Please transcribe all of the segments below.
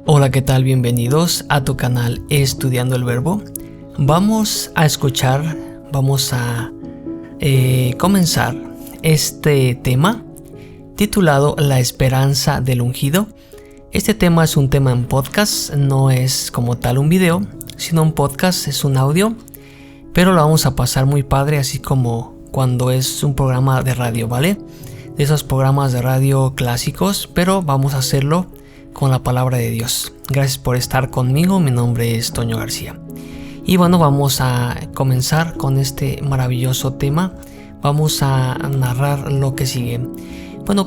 Hola, ¿qué tal? Bienvenidos a tu canal Estudiando el Verbo. Vamos a comenzar este tema titulado La esperanza del ungido. Este tema es un tema en podcast, no es como tal un video, sino un podcast, es un audio, pero lo vamos a pasar muy padre, así como cuando es un programa de radio, ¿vale? De esos programas de radio clásicos, pero vamos a hacerlo con la palabra de Dios. Gracias por estar conmigo, mi nombre es Toño García. Y bueno, vamos a comenzar con este maravilloso tema. Vamos a narrar lo que sigue. Bueno,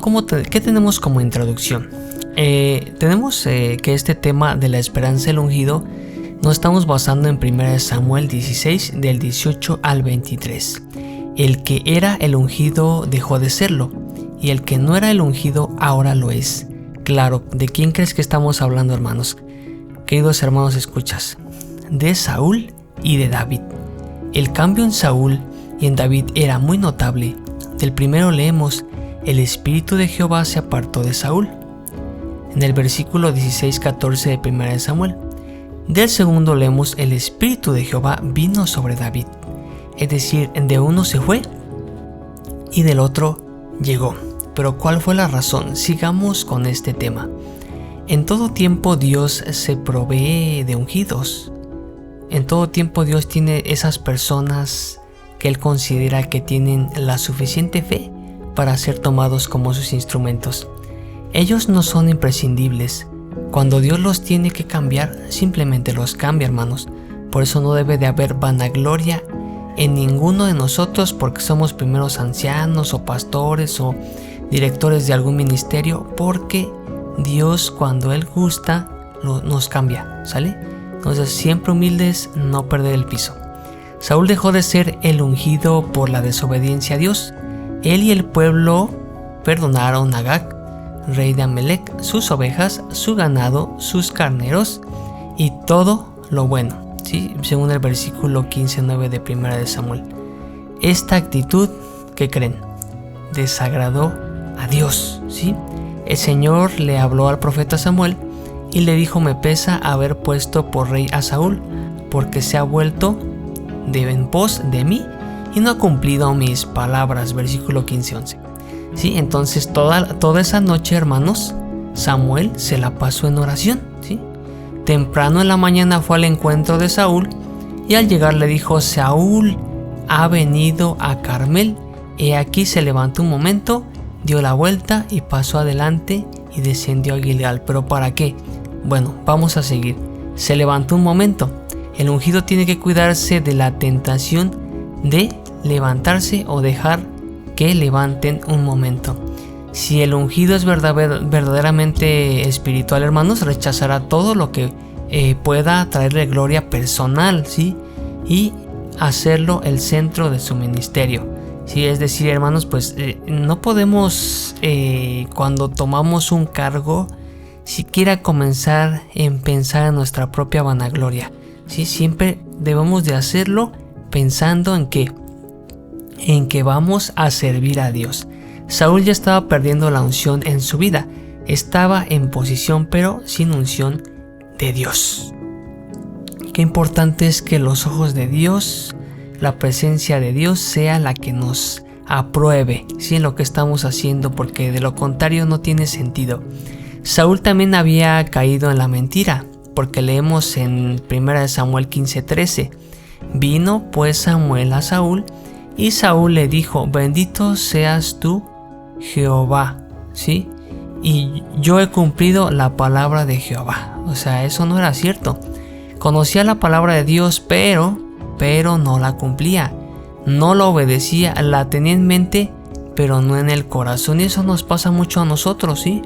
¿qué tenemos como introducción? Tenemos que este tema de la esperanza del ungido nos estamos basando en 1 Samuel 16 del 18 al 23. El que era el ungido dejó de serlo, y el que no era el ungido ahora lo es. Claro, ¿de quién crees que estamos hablando, hermanos? Queridos hermanos, escuchas. De Saúl y de David. El cambio en Saúl y en David era muy notable. Del primero leemos: el espíritu de Jehová se apartó de Saúl, en el versículo 16-14 de 1 Samuel. Del segundo leemos: el espíritu de Jehová vino sobre David. Es decir, de uno se fue y del otro llegó. Pero ¿cuál fue la razón? Sigamos con este tema. En todo tiempo Dios se provee de ungidos. En todo tiempo Dios tiene esas personas que Él considera que tienen la suficiente fe para ser tomados como sus instrumentos. Ellos no son imprescindibles. Cuando Dios los tiene que cambiar, simplemente los cambia, hermanos. Por eso no debe de haber vanagloria en ninguno de nosotros porque somos primeros ancianos o pastores o directores de algún ministerio, porque Dios, cuando Él gusta, nos cambia, ¿sale? Entonces, siempre humildes, no perder el piso. Saúl dejó de ser el ungido por la desobediencia a Dios. Él y el pueblo perdonaron a Agag, rey de Amalec, sus ovejas, su ganado, sus carneros y todo lo bueno, ¿sí? Según el versículo 15-9 de 1 Samuel. Esta actitud, ¿qué creen? Desagradó a Dios, ¿sí? El Señor le habló al profeta Samuel y le dijo: me pesa haber puesto por rey a Saúl, porque se ha vuelto en pos de mí y no ha cumplido mis palabras. Versículo 15-11. ¿Sí? Entonces toda esa noche, hermanos, Samuel se la pasó en oración, ¿sí? Temprano en la mañana fue al encuentro de Saúl y al llegar le dijo: Saúl ha venido a Carmel. He aquí se levantó un momento, dio la vuelta y pasó adelante y descendió a Gilgal. ¿Pero para qué? Bueno, vamos a seguir. Se levantó un momento. El ungido tiene que cuidarse de la tentación de levantarse o dejar que levanten un momento. Si el ungido es verdaderamente espiritual, hermanos, rechazará todo lo que pueda traerle gloria personal, ¿sí? Y hacerlo el centro de su ministerio. Sí, es decir, hermanos, pues no podemos cuando tomamos un cargo siquiera comenzar en pensar en nuestra propia vanagloria. Sí, siempre debemos de hacerlo pensando en que vamos a servir a Dios. Saúl ya estaba perdiendo la unción en su vida. Estaba en posición pero sin unción de Dios. Qué importante es que los ojos de Dios, la presencia de Dios sea la que nos apruebe, ¿sí? En lo que estamos haciendo, porque de lo contrario no tiene sentido. Saúl también había caído en la mentira, porque leemos en 1 Samuel 15:13. Vino pues Samuel a Saúl y Saúl le dijo: bendito seas tú, Jehová, ¿sí? Y yo he cumplido la palabra de Jehová. O sea, eso no era cierto. Conocía la palabra de Dios, pero no la cumplía, no la obedecía, la tenía en mente, pero no en el corazón. Y eso nos pasa mucho a nosotros, ¿sí?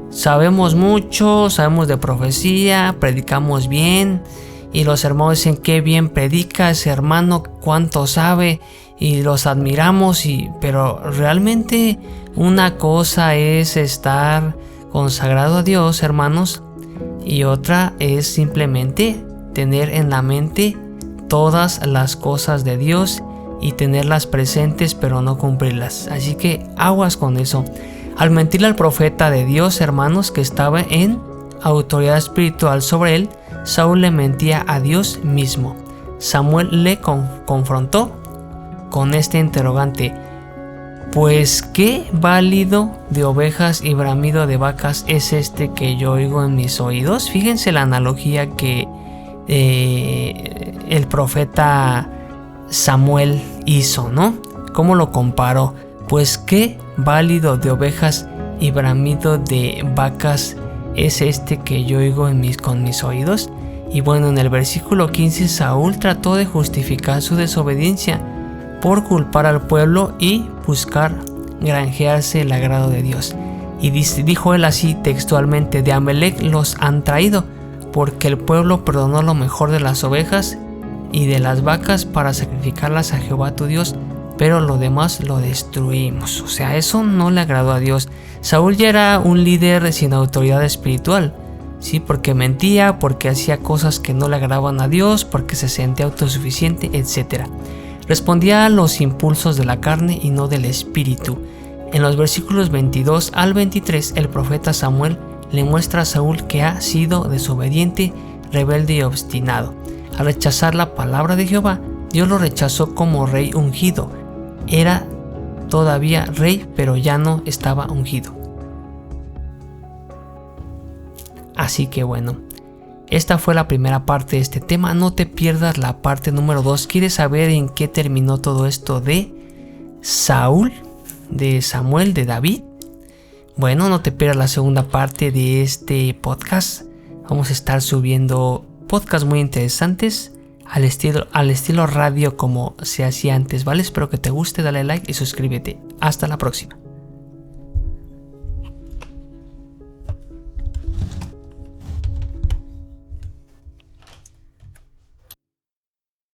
Sabemos mucho, sabemos de profecía, predicamos bien, y los hermanos dicen: qué bien predica ese hermano, cuánto sabe, y los admiramos, pero realmente una cosa es estar consagrado a Dios, hermanos, y otra es simplemente tener en la mente todas las cosas de Dios y tenerlas presentes pero no cumplirlas. Así que aguas con eso. Al mentirle al profeta de Dios, hermanos, que estaba en autoridad espiritual sobre él, Saúl le mentía a Dios mismo. Samuel le confrontó con este interrogante: pues qué balido de ovejas y bramido de vacas es este que yo oigo en mis oídos. Fíjense la analogía que el profeta Samuel hizo, ¿no? ¿Cómo lo comparó? Pues qué balido de ovejas y bramido de vacas es este que yo oigo con mis oídos. Y bueno, en el versículo 15 Saúl trató de justificar su desobediencia por culpar al pueblo y buscar granjearse el agrado de Dios. Y dijo él así textualmente: de Amalec los han traído, porque el pueblo perdonó lo mejor de las ovejas y de las vacas para sacrificarlas a Jehová tu Dios, pero lo demás lo destruimos. O sea, eso no le agradó a Dios. Saúl ya era un líder sin autoridad espiritual, sí, porque mentía, porque hacía cosas que no le agradaban a Dios, porque se sentía autosuficiente, etc. Respondía a los impulsos de la carne y no del espíritu. En los versículos 22 al 23, el profeta Samuel le muestra a Saúl que ha sido desobediente, rebelde y obstinado. Al rechazar la palabra de Jehová, Dios lo rechazó como rey ungido. Era todavía rey, pero ya no estaba ungido. Así que bueno, esta fue la primera parte de este tema. No te pierdas la parte número 2. ¿Quieres saber en qué terminó todo esto de Saúl, de Samuel, de David? Bueno, no te pierdas la segunda parte de este podcast. Vamos a estar subiendo podcasts muy interesantes al estilo radio como se hacía antes, ¿vale? Espero que te guste, dale like y suscríbete. Hasta la próxima.